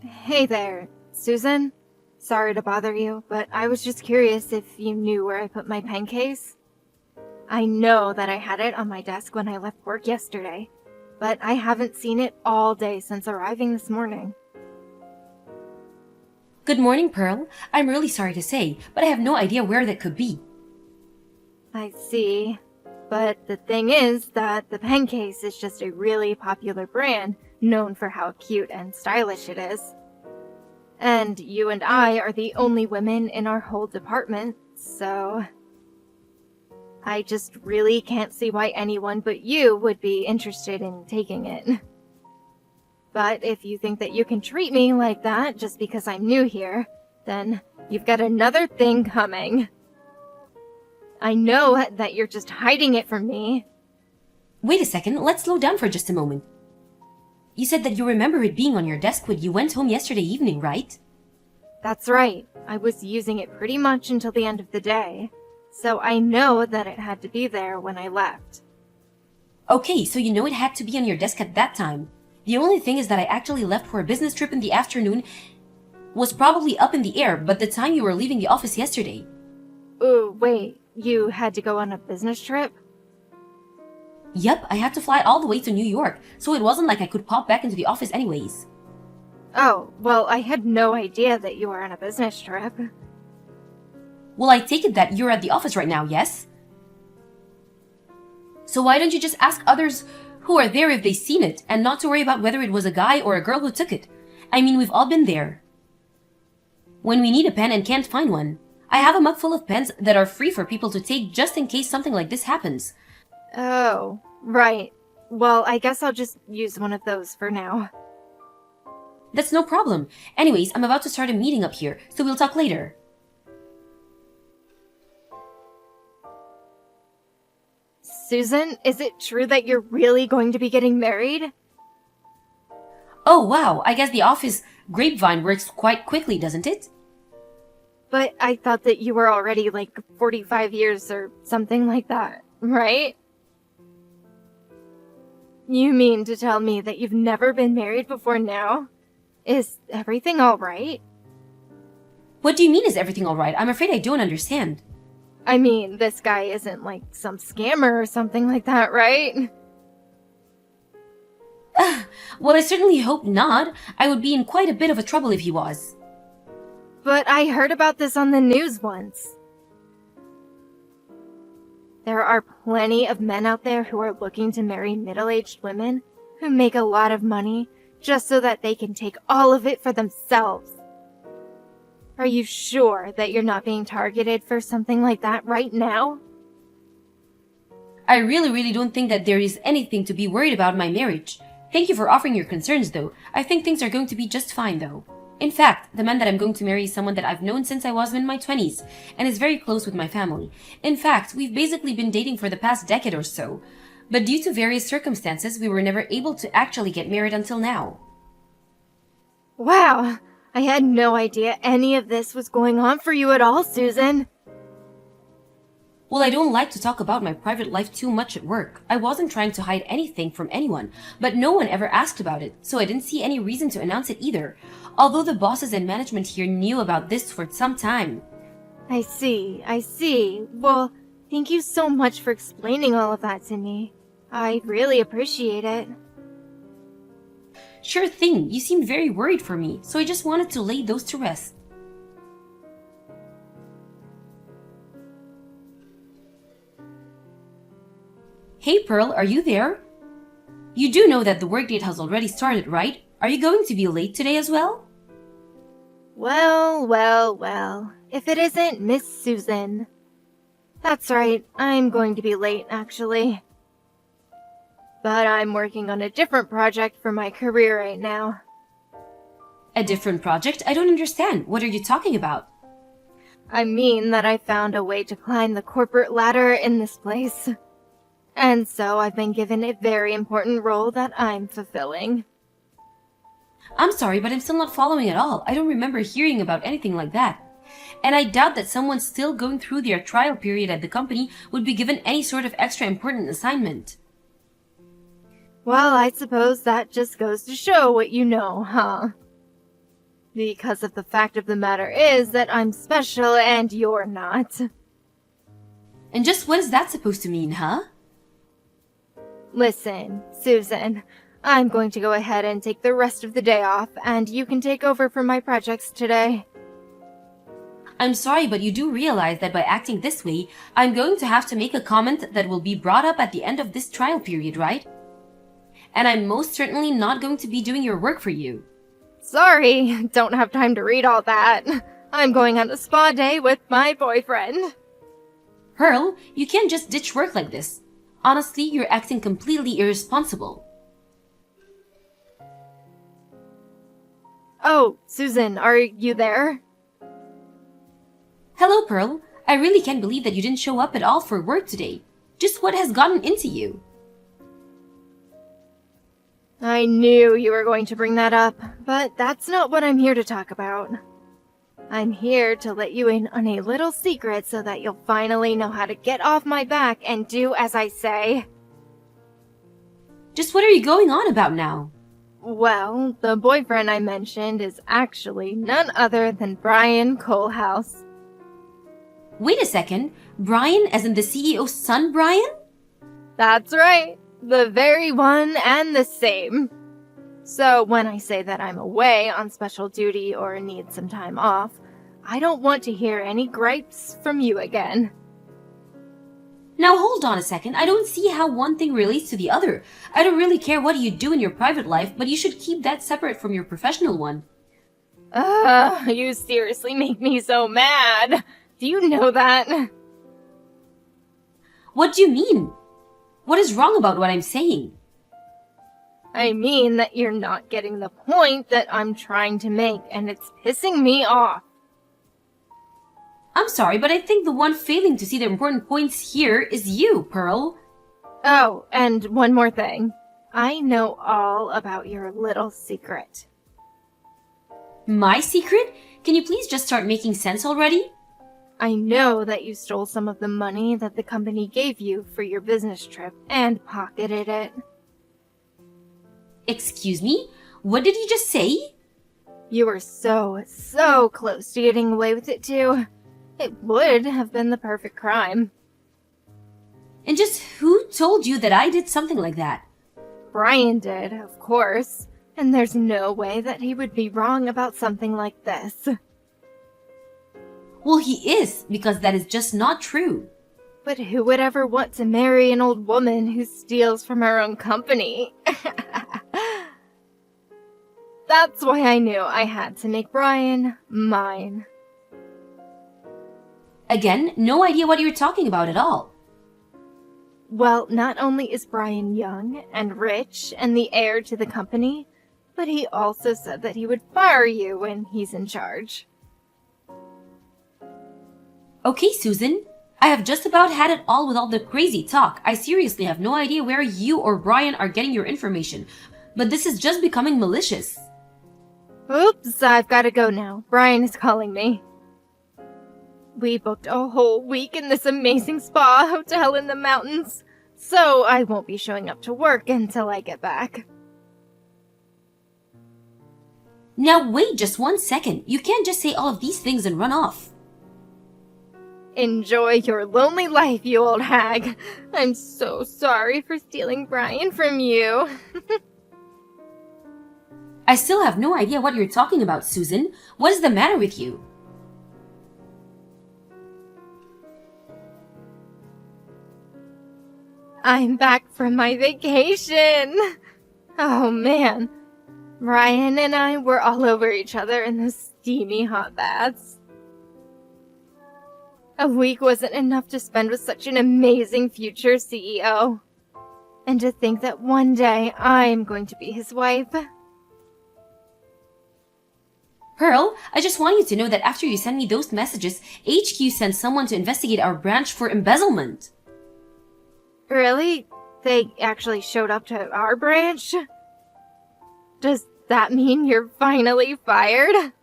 Hey there, Susan. Sorry to bother you, but I was just curious if you knew where I put my pen case. I know that I had it on my desk when I left work yesterday, but I haven't seen it all day since arriving this morning. Good morning, Pearl. I'm really sorry to say, but I have no idea where that could be. I see. But the thing is that the pen case is just a really popular brand known for how cute and stylish it is. And you and I are the only women in our whole department, so I just really can't see why anyone but you would be interested in taking it. But if you think that you can treat me like that just because I'm new here, then you've got another thing coming. I know that you're just hiding it from me. Wait a second, let's slow down for just a moment. You said that you remember it being on your desk when you went home yesterday evening, right? That's right. I was using it pretty much until the end of the day, so I know that it had to be there when I left. Okay, so you know it had to be on your desk at that time. The only thing is that I actually left for a business trip in the afternoon was probably up in the air, but the time you were leaving the office yesterday. Oh, wait, you had to go on a business trip? Yep, I had to fly all the way to New York, so it wasn't like I could pop back into the office anyways. Oh, well, I had no idea that you were on a business trip. Well, I take it that you're at the office right now, yes? So why don't you just ask others who are there if they've seen it, and not to worry about whether it was a guy or a girl who took it? I mean, we've all been there. When we need a pen and can't find one. I have a mug full of pens that are free for people to take just in case something like this happens. Oh, right. Well, I guess I'll just use one of those for now. That's no problem. Anyways, I'm about to start a meeting up here, so we'll talk later. Susan, is it true that you're really going to be getting married? Oh wow, I guess the office grapevine works quite quickly, doesn't it? But I thought that you were already like 45 years or something like that, right? You mean to tell me that you've never been married before now? Is everything all right? What do you mean is everything alright? I'm afraid I don't understand. I mean, this guy isn't like some scammer or something like that, right? Well, I certainly hope not. I would be in quite a bit of a trouble if he was. But I heard about this on the news once. There are plenty of men out there who are looking to marry middle-aged women who make a lot of money just so that they can take all of it for themselves. Are you sure that you're not being targeted for something like that right now? I really don't think that there is anything to be worried about in my marriage. Thank you for offering your concerns, though. I think things are going to be just fine, though. In fact, the man that I'm going to marry is someone that I've known since I was in my 20s, and is very close with my family. In fact, we've basically been dating for the past decade or so. But due to various circumstances, we were never able to actually get married until now. Wow, I had no idea any of this was going on for you at all, Susan. Well, I don't like to talk about my private life too much at work. I wasn't trying to hide anything from anyone, but no one ever asked about it, so I didn't see any reason to announce it either, although the bosses and management here knew about this for some time. I see. Well, thank you so much for explaining all of that to me. I really appreciate it. Sure thing, you seemed very worried for me, so I just wanted to lay those to rest. Hey Pearl, are you there? You do know that the workdate has already started, right? Are you going to be late today as well? Well. If it isn't Miss Susan. That's right, I'm going to be late, actually. But I'm working on a different project for my career right now. A different project? I don't understand. What are you talking about? I mean that I found a way to climb the corporate ladder in this place. And so I've been given a very important role that I'm fulfilling. I'm sorry, but I'm still not following at all. I don't remember hearing about anything like that. And I doubt that someone still going through their trial period at the company would be given any sort of extra important assignment. Well, I suppose that just goes to show what you know, huh? Because of the fact of the matter is that I'm special and you're not. And just what is that supposed to mean, huh? Listen, Susan, I'm going to go ahead and take the rest of the day off, and you can take over for my projects today. I'm sorry, but you do realize that by acting this way, I'm going to have to make a comment that will be brought up at the end of this trial period, right? And I'm most certainly not going to be doing your work for you. Sorry, don't have time to read all that. I'm going on a spa day with my boyfriend. Pearl, you can't just ditch work like this. Honestly, you're acting completely irresponsible. Oh, Susan, are you there? Hello, Pearl. I really can't believe that you didn't show up at all for work today. Just what has gotten into you? I knew you were going to bring that up, but that's not what I'm here to talk about. I'm here to let you in on a little secret so that you'll finally know how to get off my back and do as I say. Just what are you going on about now? Well, the boyfriend I mentioned is actually none other than Brian Colehouse. Wait a second. Brian, as in the CEO's son, Brian? That's right. The very one and the same. So when I say that I'm away on special duty or need some time off, I don't want to hear any gripes from you again. Now hold on a second. I don't see how one thing relates to the other. I don't really care what you do in your private life, but you should keep that separate from your professional one. You seriously make me so mad. Do you know that? What do you mean? What is wrong about what I'm saying? I mean that you're not getting the point that I'm trying to make, and it's pissing me off. I'm sorry, but I think the one failing to see the important points here is you, Pearl. Oh, and one more thing. I know all about your little secret. My secret? Can you please just start making sense already? I know that you stole some of the money that the company gave you for your business trip and pocketed it. Excuse me? What did you just say? You were so close to getting away with it too. It would have been the perfect crime. And just who told you that I did something like that? Brian did, of course. And there's no way that he would be wrong about something like this. Well, he is, because that is just not true. But who would ever want to marry an old woman who steals from her own company? That's why I knew I had to make Brian mine. Again, no idea what you're talking about at all. Well, not only is Brian young and rich and the heir to the company, but he also said that he would fire you when he's in charge. Okay, Susan. I have just about had it all with all the crazy talk. I seriously have no idea where you or Brian are getting your information, but this is just becoming malicious. Oops, I've got to go now. Brian is calling me. We booked a whole week in this amazing spa hotel in the mountains, so I won't be showing up to work until I get back. Now wait just 1 second. You can't just say all of these things and run off. Enjoy your lonely life, you old hag. I'm so sorry for stealing Brian from you. I still have no idea what you're talking about, Susan. What is the matter with you? I'm back from my vacation. Oh man. Brian and I were all over each other in those steamy hot baths. A week wasn't enough to spend with such an amazing future CEO. And to think that one day I'm going to be his wife. Pearl, I just want you to know that after you send me those messages, HQ sent someone to investigate our branch for embezzlement. Really? They actually showed up to our branch? Does that mean you're finally fired?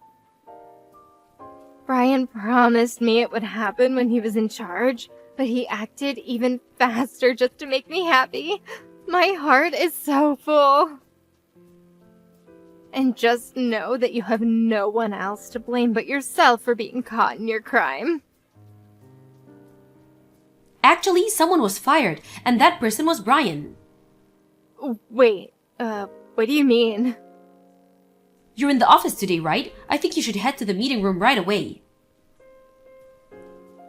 Brian promised me it would happen when he was in charge, but he acted even faster just to make me happy. My heart is so full. And just know that you have no one else to blame but yourself for being caught in your crime. Actually, someone was fired, and that person was Brian. Wait, what do you mean? You're in the office today, right? I think you should head to the meeting room right away.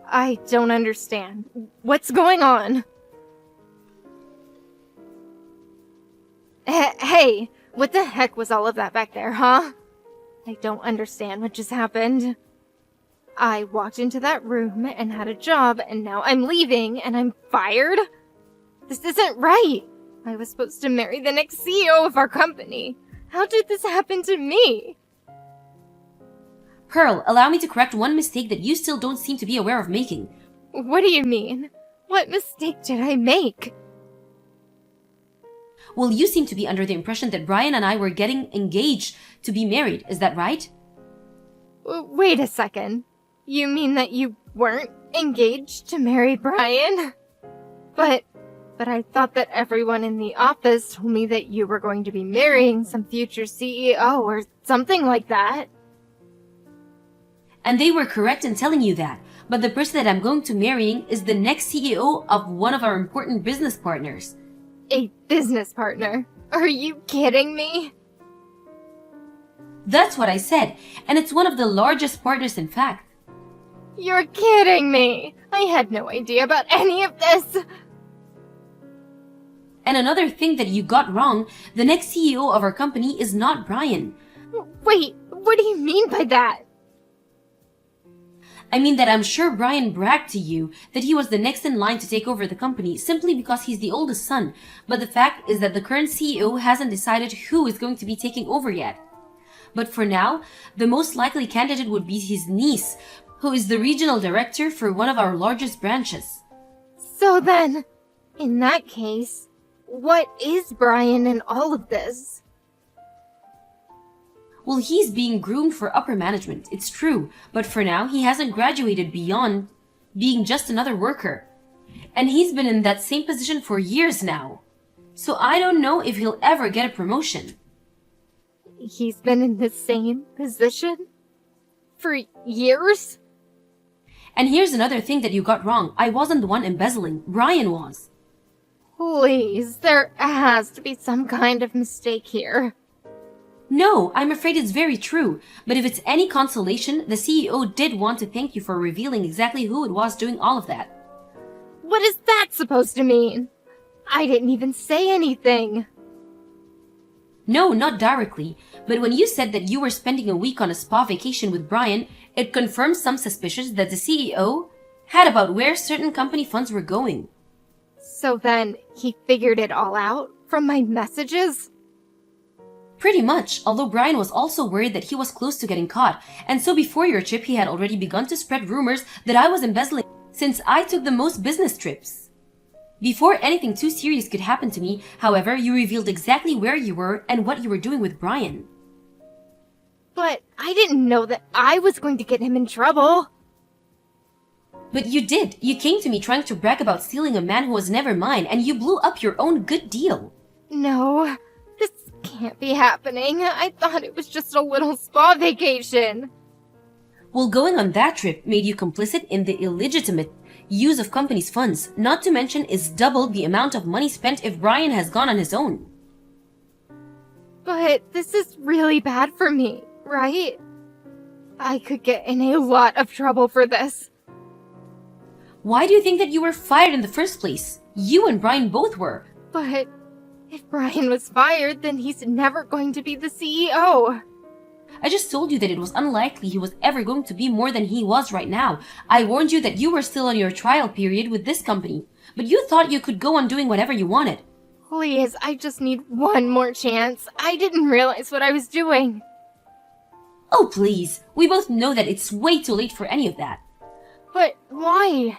I don't understand. What's going on? Hey, what the heck was all of that back there, huh? I don't understand what just happened. I walked into that room and had a job, and now I'm leaving and I'm fired? This isn't right. I was supposed to marry the next CEO of our company. How did this happen to me? Pearl, allow me to correct one mistake that you still don't seem to be aware of making. What do you mean? What mistake did I make? Well, you seem to be under the impression that Brian and I were getting engaged to be married, is that right? Wait a second. You mean that you weren't engaged to marry Brian? But I thought that everyone in the office told me that you were going to be marrying some future CEO or something like that. And they were correct in telling you that. But the person that I'm going to marrying is the next CEO of one of our important business partners. A business partner? Are you kidding me? That's what I said, and it's one of the largest partners in fact. You're kidding me! I had no idea about any of this! And another thing that you got wrong, the next CEO of our company is not Brian. Wait, what do you mean by that? I mean that I'm sure Brian bragged to you that he was the next in line to take over the company simply because he's the oldest son, but the fact is that the current CEO hasn't decided who is going to be taking over yet. But for now, the most likely candidate would be his niece, who is the regional director for one of our largest branches. So then, in that case, what is Brian in all of this? Well, he's being groomed for upper management, it's true, but for now he hasn't graduated beyond being just another worker. And he's been in that same position for years now. So I don't know if he'll ever get a promotion. He's been in the same position? For years? And here's another thing that you got wrong. I wasn't the one embezzling, Brian was. Please, there has to be some kind of mistake here. No, I'm afraid it's very true. But if it's any consolation, the CEO did want to thank you for revealing exactly who it was doing all of that. What is that supposed to mean? I didn't even say anything. No, not directly. But when you said that you were spending a week on a spa vacation with Brian, it confirmed some suspicions that the CEO had about where certain company funds were going. So then, he figured it all out from my messages? Pretty much, although Brian was also worried that he was close to getting caught, and so before your trip he had already begun to spread rumors that I was embezzling since I took the most business trips. Before anything too serious could happen to me, however, you revealed exactly where you were and what you were doing with Brian. But I didn't know that I was going to get him in trouble. But you did. You came to me trying to brag about stealing a man who was never mine, and you blew up your own good deal. No, this can't be happening. I thought it was just a little spa vacation. Well, going on that trip made you complicit in the illegitimate use of company's funds, not to mention is double the amount of money spent if Brian has gone on his own. But this is really bad for me, right? I could get in a lot of trouble for this. Why do you think that you were fired in the first place? You and Brian both were. But if Brian was fired, then he's never going to be the CEO. I just told you that it was unlikely he was ever going to be more than he was right now. I warned you that you were still on your trial period with this company, but you thought you could go on doing whatever you wanted. Please, I just need one more chance. I didn't realize what I was doing. Oh, please. We both know that it's way too late for any of that. But why?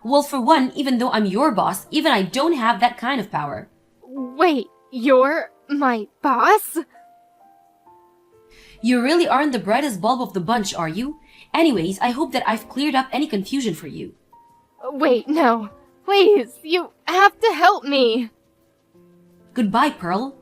Well, for one, even though I'm your boss, even I don't have that kind of power. Wait, you're my boss? You really aren't the brightest bulb of the bunch, are you? Anyways, I hope that I've cleared up any confusion for you. Wait, no. Please, you have to help me. Goodbye, Pearl.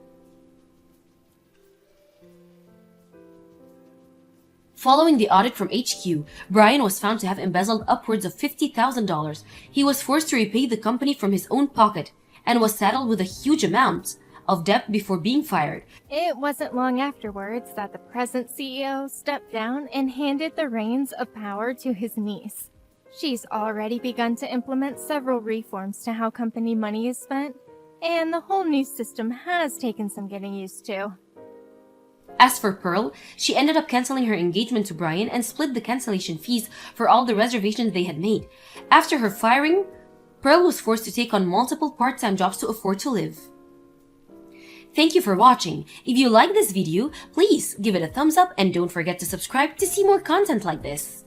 Following the audit from HQ, Brian was found to have embezzled upwards of $50,000. He was forced to repay the company from his own pocket and was saddled with a huge amount of debt before being fired. It wasn't long afterwards that the present CEO stepped down and handed the reins of power to his niece. She's already begun to implement several reforms to how company money is spent, and the whole new system has taken some getting used to. As for Pearl, she ended up canceling her engagement to Brian and split the cancellation fees for all the reservations they had made. After her firing, Pearl was forced to take on multiple part-time jobs to afford to live. Thank you for watching. If you like this video, please give it a thumbs up and don't forget to subscribe to see more content like this.